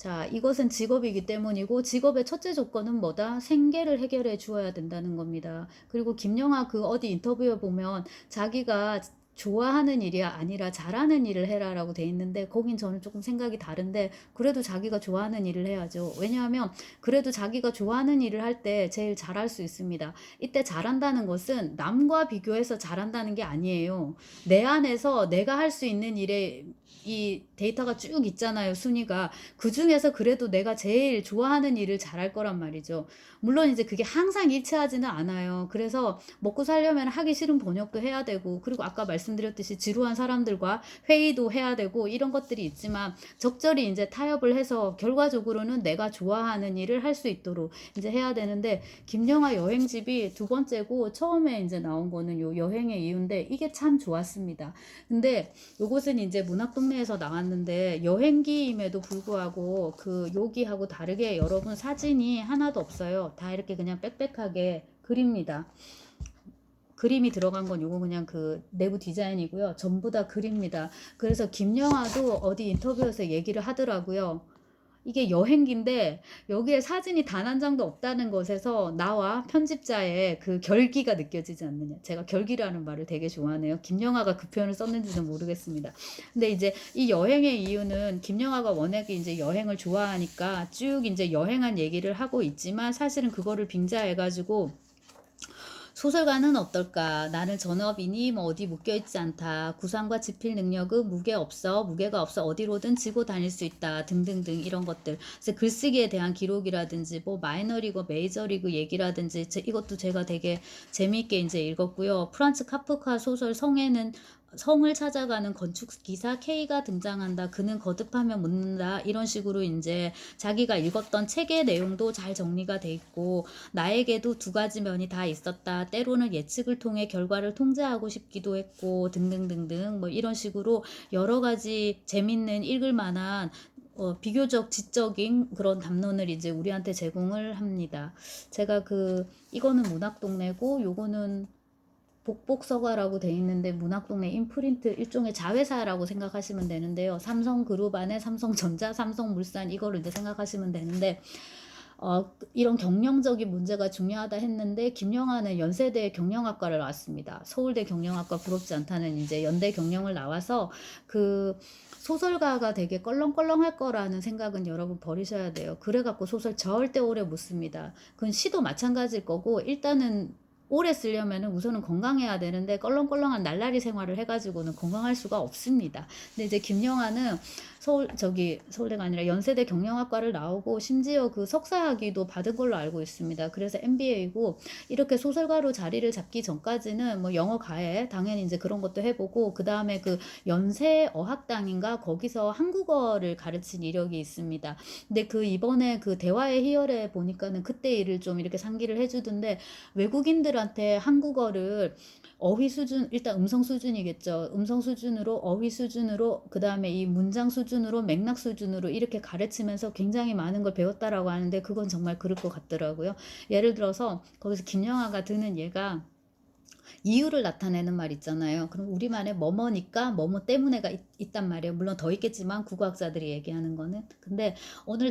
자, 이것은 직업이기 때문이고 직업의 첫째 조건은 뭐다? 생계를 해결해 주어야 된다는 겁니다. 그리고 김영하 그 어디 인터뷰에 보면 자기가 좋아하는 일이 아니라 잘하는 일을 해라라고 돼 있는데 거긴 저는 조금 생각이 다른데 그래도 자기가 좋아하는 일을 해야죠. 왜냐하면 그래도 자기가 좋아하는 일을 할 때 제일 잘할 수 있습니다. 이때 잘한다는 것은 남과 비교해서 잘한다는 게 아니에요. 내 안에서 내가 할 수 있는 일에 이 데이터가 쭉 있잖아요, 순위가. 그 중에서 그래도 내가 제일 좋아하는 일을 잘할 거란 말이죠. 물론 이제 그게 항상 일치하지는 않아요. 그래서 먹고 살려면 하기 싫은 번역도 해야 되고, 그리고 아까 말씀드렸듯이 지루한 사람들과 회의도 해야 되고, 이런 것들이 있지만, 적절히 이제 타협을 해서 결과적으로는 내가 좋아하는 일을 할 수 있도록 이제 해야 되는데, 김영하 여행집이 두 번째고, 처음에 이제 나온 거는 요 여행의 이유인데, 이게 참 좋았습니다. 근데 요것은 이제 문학동네에서 나왔는데, 여행기임에도 불구하고 그 여기하고 다르게 여러분 사진이 하나도 없어요. 다 이렇게 그냥 빽빽하게 그립니다. 그림이 들어간 건 요거 그냥 그 내부 디자인이고요. 전부 다 그립니다. 그래서 김영하도 어디 인터뷰에서 얘기를 하더라고요. 이게 여행기인데 여기에 사진이 단 한 장도 없다는 것에서 나와 편집자의 그 결기가 느껴지지 않느냐. 제가 결기라는 말을 되게 좋아하네요. 김영하가 그 표현을 썼는지는 모르겠습니다. 근데 이제 이 여행의 이유는 김영하가 워낙에 이제 여행을 좋아하니까 쭉 이제 여행한 얘기를 하고 있지만 사실은 그거를 빙자해가지고 소설가는 어떨까? 나는 전업이니 뭐 어디 묶여있지 않다. 구상과 지필 능력은 무게가 없어 어디로든 지고 다닐 수 있다. 등등등 이런 것들. 그래서 글쓰기에 대한 기록이라든지 뭐 마이너리그, 메이저리그 얘기라든지 이것도 제가 되게 재미있게 이제 읽었고요. 프란츠 카프카 소설 성을 찾아가는 건축기사 K가 등장한다. 그는 거듭하면 묻는다. 이런 식으로 이제 자기가 읽었던 책의 내용도 잘 정리가 돼 있고 나에게도 두 가지 면이 다 있었다. 때로는 예측을 통해 결과를 통제하고 싶기도 했고 등등등등 뭐 이런 식으로 여러 가지 재밌는 읽을 만한 비교적 지적인 그런 담론을 이제 우리한테 제공을 합니다. 제가 이거는 문학동네고 요거는 복복서가라고 돼 있는데 문학동네 인프린트 일종의 자회사라고 생각하시면 되는데요. 삼성그룹 안에 삼성전자, 삼성물산 이거를 이제 생각하시면 되는데 이런 경영적인 문제가 중요하다 했는데 김영하는 연세대 경영학과를 나왔습니다. 서울대 경영학과 부럽지 않다는 이제 연대 경영을 나와서 그 소설가가 되게 껄렁껄렁할 거라는 생각은 여러분 버리셔야 돼요. 그래갖고 소설 절대 오래 못 씁니다. 그건 시도 마찬가지일 거고 일단은 오래 쓰려면 우선은 건강해야 되는데 껄렁껄렁한 날라리 생활을 해가지고는 건강할 수가 없습니다. 근데 이제 김영하는 서울대가 아니라 연세대 경영학과를 나오고 심지어 그 석사학위도 받은 걸로 알고 있습니다. 그래서 MBA고 이렇게 소설가로 자리를 잡기 전까지는 뭐 영어 가해 당연히 이제 그런 것도 해보고 그 다음에 그 연세어학당인가 거기서 한국어를 가르친 이력이 있습니다. 근데 이번에 그 대화의 희열에 보니까는 그때 일을 좀 이렇게 상기를 해주던데 외국인들한테 한국어를 어휘 수준, 일단 음성 수준이겠죠. 음성 수준으로, 어휘 수준으로, 그 다음에 이 문장 수준으로, 맥락 수준으로 이렇게 가르치면서 굉장히 많은 걸 배웠다라고 하는데 그건 정말 그럴 것 같더라고요. 예를 들어서 거기서 김영하가 드는 예가 이유를 나타내는 말 있잖아요. 그럼 우리말에 뭐뭐니까 뭐뭐 때문에가 있단 말이에요. 물론 더 있겠지만 국어학자들이 얘기하는 거는. 근데 오늘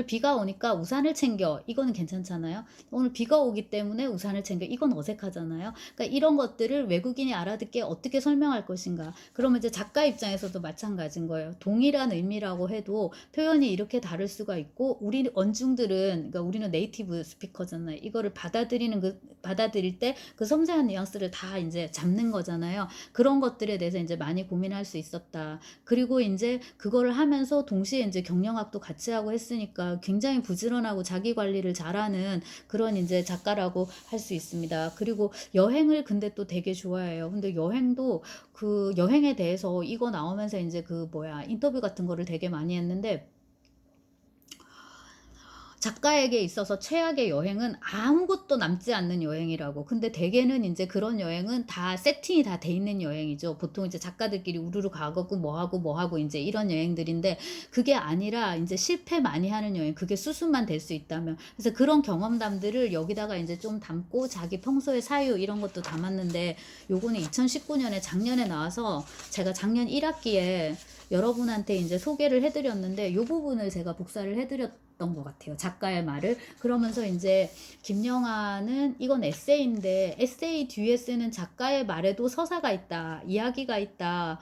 비가 오니까 우산을 챙겨. 이거는 괜찮잖아요. 오늘 비가 오기 때문에 우산을 챙겨. 이건 어색하잖아요. 그러니까 이런 것들을 외국인이 알아듣게 어떻게 설명할 것인가. 그러면 이제 작가 입장에서도 마찬가지인 거예요. 동일한 의미라고 해도 표현이 이렇게 다를 수가 있고 우리 언중들은 그러니까 우리는 네이티브 스피커잖아요. 이거를 받아들일 때 그 섬세한 뉘앙스를 다 이제 잡는 거잖아요. 그런 것들에 대해서 이제 많이 고민할 수 있었다. 그리고 이제 그거를 하면서 동시에 이제 경영학도 같이 하고 했으니까 굉장히 부지런하고 자기 관리를 잘하는 그런 이제 작가라고 할 수 있습니다. 그리고 여행을 근데 또 되게 좋아해요. 근데 여행도 그 여행에 대해서 이거 나오면서 이제 인터뷰 같은 거를 되게 많이 했는데 작가에게 있어서 최악의 여행은 아무것도 남지 않는 여행이라고. 근데 대개는 이제 그런 여행은 다 세팅이 다 돼 있는 여행이죠. 보통 이제 작가들끼리 우르르 가고 뭐 하고 이제 이런 여행들인데 그게 아니라 이제 실패 많이 하는 여행. 그게 수순만 될 수 있다면. 그래서 그런 경험담들을 여기다가 이제 좀 담고 자기 평소의 사유 이런 것도 담았는데 요거는 2019년에 작년에 나와서 제가 작년 1학기에 여러분한테 이제 소개를 해드렸는데 이 부분을 제가 복사를 해드렸던 것 같아요. 작가의 말을. 그러면서 이제 김영하는 이건 에세이인데 에세이 뒤에 쓰는 작가의 말에도 서사가 있다, 이야기가 있다.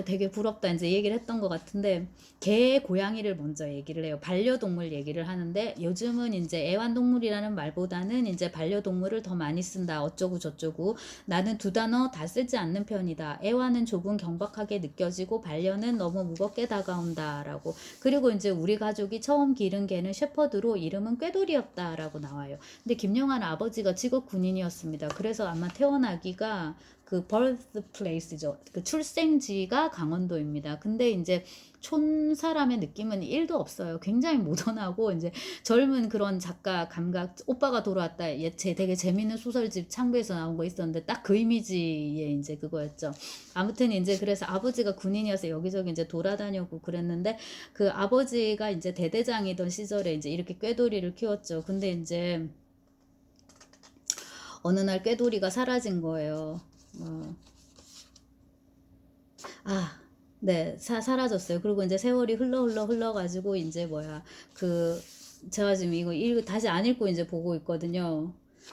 되게 부럽다 이제 얘기를 했던 것 같은데 개 고양이를 먼저 얘기를 해요. 반려동물 얘기를 하는데 요즘은 이제 애완동물이라는 말보다는 이제 반려동물을 더 많이 쓴다 어쩌고 저쩌고 나는 두 단어 다 쓰지 않는 편이다. 애완은 조금 경박하게 느껴지고 반려는 너무 무겁게 다가온다라고. 그리고 이제 우리 가족이 처음 기른 개는 셰퍼드로 이름은 꾀돌이였다라고 나와요. 근데 김영하는 아버지가 직업 군인이었습니다. 그래서 아마 태어나기가 그 birthplace죠. 그 출생지가 강원도입니다. 근데 이제 촌 사람의 느낌은 1도 없어요. 굉장히 모던하고 이제 젊은 그런 작가 감각. 오빠가 돌아왔다. 되게 재밌는 소설집 창부에서 나온 거 있었는데 딱 그 이미지의 이제 그거였죠. 아무튼 이제 그래서 아버지가 군인이어서 여기저기 이제 돌아다녔고 그랬는데 그 아버지가 이제 대대장이던 시절에 이제 이렇게 꾀돌이를 키웠죠. 근데 이제 어느 날 꾀돌이가 사라진 거예요. 아, 네, 사라졌어요. 그리고 이제 세월이 흘러가지고 이제 뭐야, 제가 지금 이거 다시 안 읽고 이제 보고 있거든요.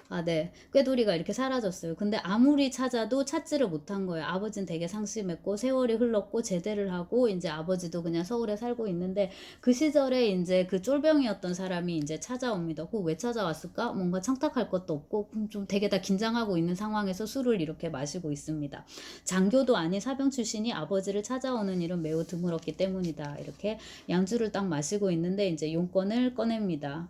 아, 네. 꾀돌이가 이렇게 사라졌어요. 근데 아무리 찾아도 찾지를 못한 거예요. 아버지는 되게 상심했고, 세월이 흘렀고, 제대를 하고, 이제 아버지도 그냥 서울에 살고 있는데, 그 시절에 이제 그 쫄병이었던 사람이 이제 찾아옵니다. 왜 찾아왔을까? 뭔가 청탁할 것도 없고, 좀 되게 다 긴장하고 있는 상황에서 술을 이렇게 마시고 있습니다. 장교도 아닌 사병 출신이 아버지를 찾아오는 일은 매우 드물었기 때문이다. 이렇게 양주를 딱 마시고 있는데, 이제 용건을 꺼냅니다.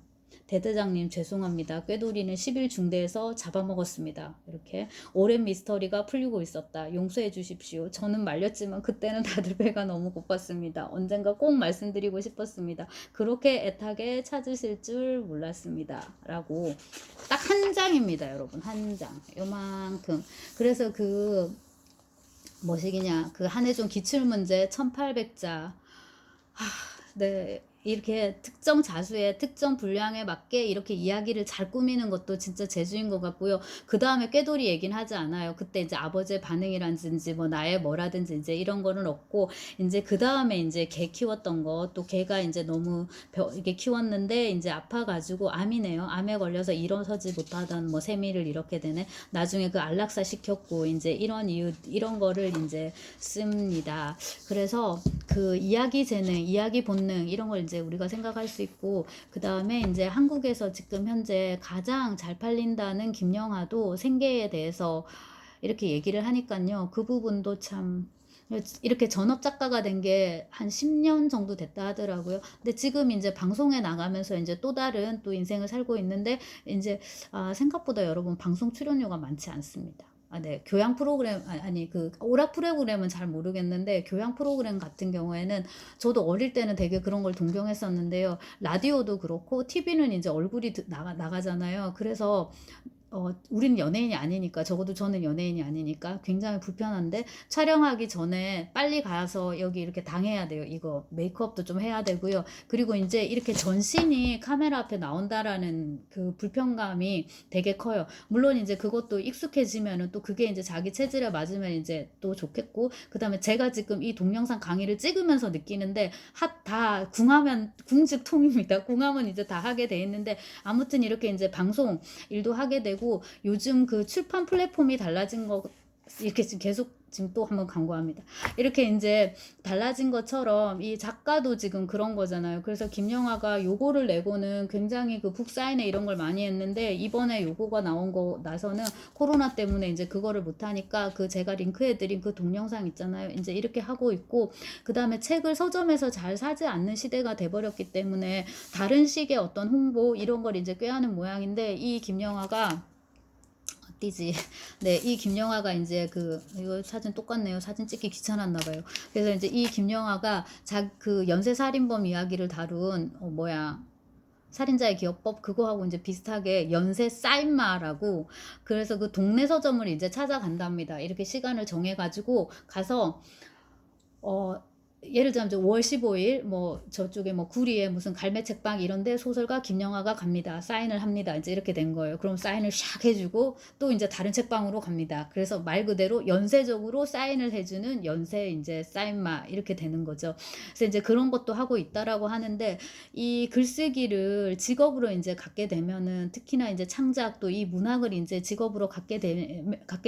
대대장님 죄송합니다. 꾀돌이는 10일 중대에서 잡아먹었습니다. 이렇게 오랜 미스터리가 풀리고 있었다. 용서해 주십시오. 저는 말렸지만 그때는 다들 배가 너무 고팠습니다. 언젠가 꼭 말씀드리고 싶었습니다. 그렇게 애타게 찾으실 줄 몰랐습니다. 라고 딱 한 장입니다. 여러분 한 장. 요만큼. 그래서 뭐시기냐 그 한해종 기출문제 1800자 네, 이렇게 특정 자수의 특정 분량에 맞게 이렇게 이야기를 잘 꾸미는 것도 진짜 재주인 것 같고요. 그 다음에 꾀돌이 얘기는 하지 않아요. 그때 이제 아버지의 반응이라든지 뭐 나의 뭐라든지 이제 이런 거는 없고 이제 그 다음에 이제 개 키웠던 거 또 개가 이제 너무 이게 키웠는데 이제 아파가지고 암이네요. 암에 걸려서 일어서지 못하던 뭐 세미를 이렇게 되네. 나중에 그 안락사 시켰고 이제 이런 이유 이런 거를 이제 씁니다. 그래서 그 이야기 재능, 이야기 본능 이런 걸 이제 우리가 생각할 수 있고 그 다음에 이제 한국에서 지금 현재 가장 잘 팔린다는 김영하도 생계에 대해서 이렇게 얘기를 하니까요. 그 부분도 참 이렇게 전업 작가가 된 게 한 10년 정도 됐다 하더라고요. 근데 지금 이제 방송에 나가면서 이제 또 다른 또 인생을 살고 있는데 이제 생각보다 여러분 방송 출연료가 많지 않습니다. 네. 교양 프로그램, 아니, 오락 프로그램은 잘 모르겠는데, 교양 프로그램 같은 경우에는 저도 어릴 때는 되게 그런 걸 동경했었는데요. 라디오도 그렇고, TV는 이제 얼굴이 나가잖아요. 그래서, 우리는 연예인이 아니니까, 적어도 저는 연예인이 아니니까 굉장히 불편한데, 촬영하기 전에 빨리 가서 여기 이렇게 당해야 돼요. 이거 메이크업도 좀 해야 되고요. 그리고 이제 이렇게 전신이 카메라 앞에 나온다라는 그 불편감이 되게 커요. 물론 이제 그것도 익숙해지면은 또 그게 이제 자기 체질에 맞으면 이제 또 좋겠고, 그 다음에 제가 지금 이 동영상 강의를 찍으면서 느끼는데, 다 궁하면, 궁즉통입니다. 궁하면 이제 다 하게 돼 있는데, 아무튼 이렇게 이제 방송 일도 하게 되고, 요즘 그 출판 플랫폼이 달라진 거 이렇게 지금 계속 지금 또 한번 광고합니다. 이렇게 이제 달라진 것처럼 이 작가도 지금 그런 거잖아요. 그래서 김영하가 요거를 내고는 굉장히 그 북사인에 이런 걸 많이 했는데 이번에 요거가 나온 거 나서는 코로나 때문에 이제 그거를 못 하니까 제가 링크해드린 그 동영상 있잖아요. 이제 이렇게 하고 있고 그 다음에 책을 서점에서 잘 사지 않는 시대가 돼버렸기 때문에 다른 식의 어떤 홍보 이런 걸 이제 꾀하는 모양인데 이 김영하가 띠지. 네, 이 김영하가 이제 이거 사진 똑같네요. 사진 찍기 귀찮았나봐요. 그래서 이제 이 김영하가 연쇄살인범 이야기를 다룬, 살인자의 기억법 그거하고 이제 비슷하게 연쇄 사인마라고 그래서 그 동네 서점을 이제 찾아간답니다. 이렇게 시간을 정해가지고 가서, 예를 들자면 5월 15일 뭐 저쪽에 뭐 구리에 무슨 갈매 책방 이런데 소설가 김영하가 갑니다. 사인을 합니다. 이제 이렇게 된 거예요. 그럼 사인을 샥 해주고 또 이제 다른 책방으로 갑니다. 그래서 말 그대로 연쇄적으로 사인을 해주는 연쇄 이제 사인마 이렇게 되는 거죠. 그래서 이제 그런 것도 하고 있다라고 하는데 이 글쓰기를 직업으로 이제 갖게 되면은 특히나 이제 창작 또 이 문학을 이제 직업으로 갖게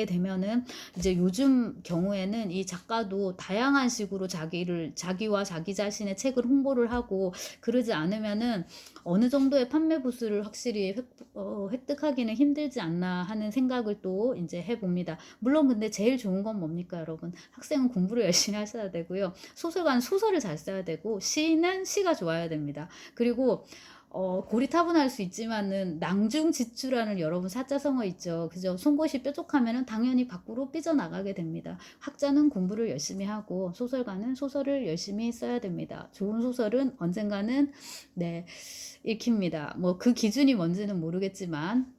되면은 이제 요즘 경우에는 이 작가도 다양한 식으로 자기와 자기 자신의 책을 홍보를 하고 그러지 않으면은 어느 정도의 판매 부수를 확실히 획득하기는 힘들지 않나 하는 생각을 또 이제 해봅니다. 물론 근데 제일 좋은 건 뭡니까, 여러분? 학생은 공부를 열심히 하셔야 되고요. 소설가는 소설을 잘 써야 되고, 시는 시가 좋아야 됩니다. 그리고 고리타분할 수 있지만은 낭중지추라는 여러분 사자성어 있죠. 그죠? 송곳이 뾰족하면은 당연히 밖으로 삐져나가게 됩니다. 학자는 공부를 열심히 하고 소설가는 소설을 열심히 써야 됩니다. 좋은 소설은 언젠가는 네, 읽힙니다. 뭐 그 기준이 뭔지는 모르겠지만